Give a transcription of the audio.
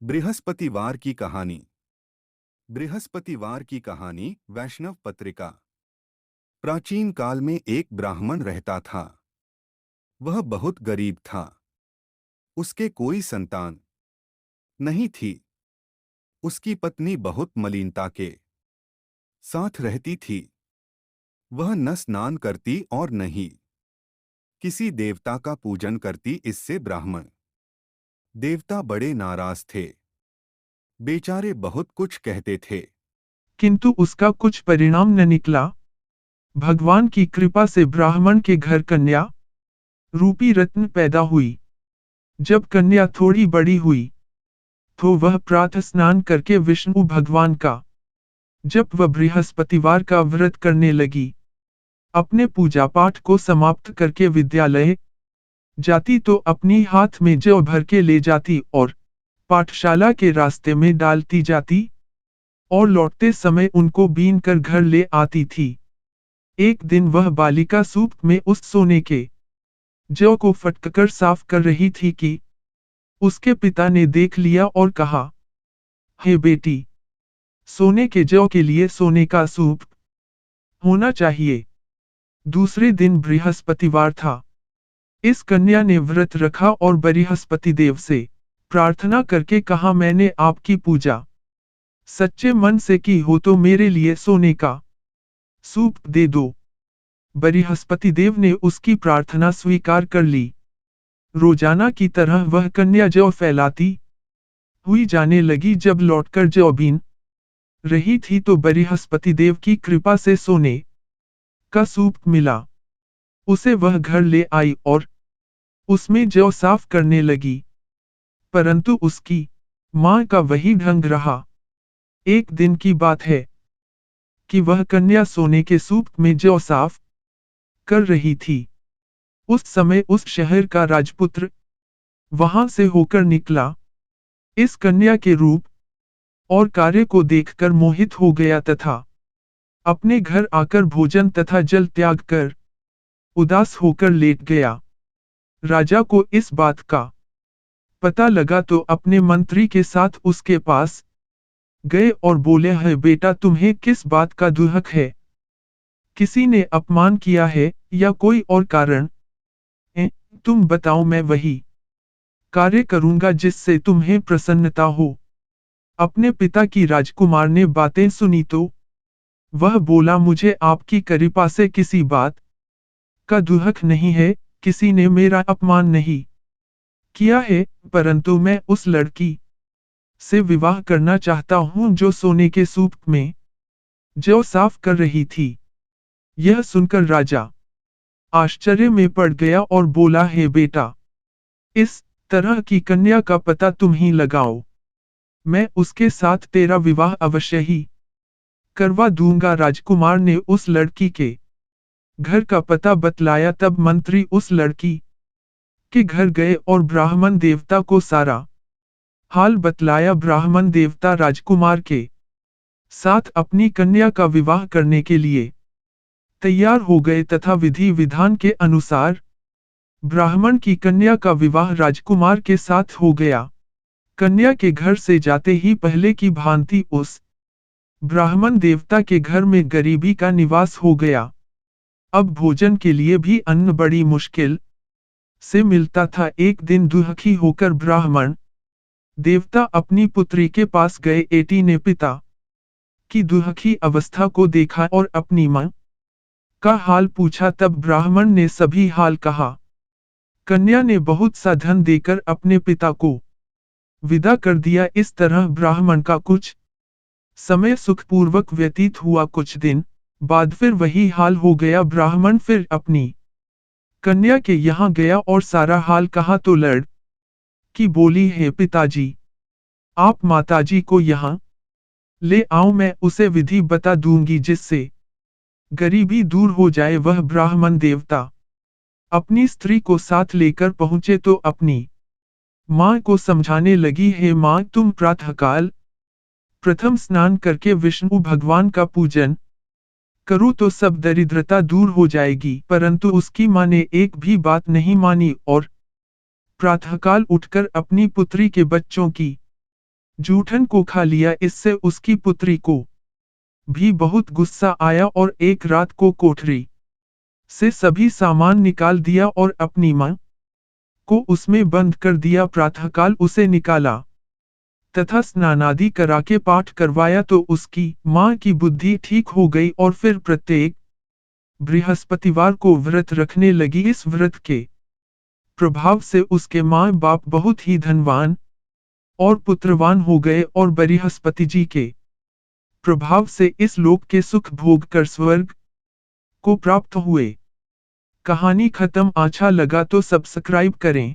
बृहस्पतिवार की कहानी। बृहस्पतिवार की कहानी वैष्णव पत्रिका। प्राचीन काल में एक ब्राह्मण रहता था। वह बहुत गरीब था। उसके कोई संतान नहीं थी। उसकी पत्नी बहुत मलिनता के साथ रहती थी। वह न स्नान करती और न ही किसी देवता का पूजन करती। इससे ब्राह्मण देवता बड़े नाराज थे। बेचारे बहुत कुछ कहते थे। किंतु उसका कुछ परिणाम न निकला। भगवान की कृपा से ब्राह्मण के घर कन्या रूपी रत्न पैदा हुई। जब कन्या थोड़ी बड़ी हुई तो वह प्रातः स्नान करके विष्णु भगवान का जब वह बृहस्पतिवार का व्रत करने लगी, अपने पूजा पाठ को समाप्त करके विद्यालय जाती तो अपनी हाथ में जौ भर के ले जाती और पाठशाला के रास्ते में डालती जाती और लौटते समय उनको बीन कर घर ले आती थी। एक दिन वह बालिका सूप में उस सोने के जौ को फटककर साफ कर रही थी कि उसके पिता ने देख लिया और कहा, हे बेटी, सोने के जौ के लिए सोने का सूप होना चाहिए। दूसरे दिन बृहस्पतिवार था। इस कन्या ने व्रत रखा और बृहस्पति देव से प्रार्थना करके कहा, मैंने आपकी पूजा सच्चे मन से की हो तो मेरे लिए सोने का सूप दे दो। बृहस्पति देव ने उसकी प्रार्थना स्वीकार कर ली। रोजाना की तरह वह कन्या जौ फैलाती हुई जाने लगी। जब लौटकर जौ बीन रही थी तो बृहस्पति देव की कृपा से सोने का सूप मिला। उसे वह घर ले आई और उसमें जौ साफ करने लगी। परंतु उसकी मां का वही ढंग रहा। एक दिन की बात है कि वह कन्या सोने के सूप में जौ साफ कर रही थी। उस समय उस शहर का राजपुत्र वहां से होकर निकला। इस कन्या के रूप और कार्य को देखकर मोहित हो गया तथा अपने घर आकर भोजन तथा जल त्याग कर उदास होकर लेट गया। राजा को इस बात का पता लगा तो अपने मंत्री के साथ उसके पास गए और बोले, है बेटा, तुम्हें किस बात का दुख है? किसी ने अपमान किया है या कोई और कारण? तुम बताओ, मैं वही कार्य करूंगा जिससे तुम्हें प्रसन्नता हो। अपने पिता की राजकुमार ने बातें सुनी तो वह बोला, मुझे आपकी कृपा से किसी बात का दुख नहीं है। किसी ने मेरा अपमान नहीं किया है, परंतु मैं उस लड़की से विवाह करना चाहता हूं जो सोने के सूप में जौ साफ कर रही थी। यह सुनकर राजा आश्चर्य में पड़ गया और बोला, हे बेटा, इस तरह की कन्या का पता तुम ही लगाओ। मैं उसके साथ तेरा विवाह अवश्य ही करवा दूंगा। राजकुमार ने उस लड़की के घर का पता बतलाया। तब मंत्री उस लड़की के घर गए और ब्राह्मण देवता को सारा हाल बतलाया। ब्राह्मण देवता राजकुमार के साथ अपनी कन्या का विवाह करने के लिए तैयार हो गए तथा विधि विधान के अनुसार ब्राह्मण की कन्या का विवाह राजकुमार के साथ हो गया। कन्या के घर से जाते ही पहले की भांति उस ब्राह्मण देवता के घर में गरीबी का निवास हो गया। अब भोजन के लिए भी अन्न बड़ी मुश्किल से मिलता था। एक दिन दुखी होकर ब्राह्मण देवता अपनी पुत्री के पास गए। एटी ने पिता की दुखी अवस्था को देखा और अपनी मां का हाल पूछा। तब ब्राह्मण ने सभी हाल कहा। कन्या ने बहुत सा धन देकर अपने पिता को विदा कर दिया। इस तरह ब्राह्मण का कुछ समय सुखपूर्वक व्यतीत हुआ। कुछ दिन बाद फिर वही हाल हो गया। ब्राह्मण फिर अपनी कन्या के यहाँ गया और सारा हाल कहा तो लड़की बोली, है पिताजी, आप माताजी को यहाँ ले आओ, मैं उसे विधि बता दूंगी जिससे गरीबी दूर हो जाए। वह ब्राह्मण देवता अपनी स्त्री को साथ लेकर पहुंचे तो अपनी मां को समझाने लगी, हे मां, तुम प्रातःकाल प्रथम स्नान करके विष्णु भगवान का पूजन करो तो सब दरिद्रता दूर हो जाएगी। परंतु उसकी मां ने एक भी बात नहीं मानी और प्रातःकाल उठकर अपनी पुत्री के बच्चों की जूठन को खा लिया। इससे उसकी पुत्री को भी बहुत गुस्सा आया और एक रात को कोठरी से सभी सामान निकाल दिया और अपनी मां को उसमें बंद कर दिया। प्रातःकाल उसे निकाला तथा स्नानादि करा के पाठ करवाया तो उसकी मां की बुद्धि ठीक हो गई और फिर प्रत्येक बृहस्पतिवार को व्रत रखने लगी। इस व्रत के प्रभाव से उसके माँ बाप बहुत ही धनवान और पुत्रवान हो गए और बृहस्पति जी के प्रभाव से इस लोक के सुख भोग कर स्वर्ग को प्राप्त हुए। कहानी खत्म। अच्छा लगा तो सब्सक्राइब करें।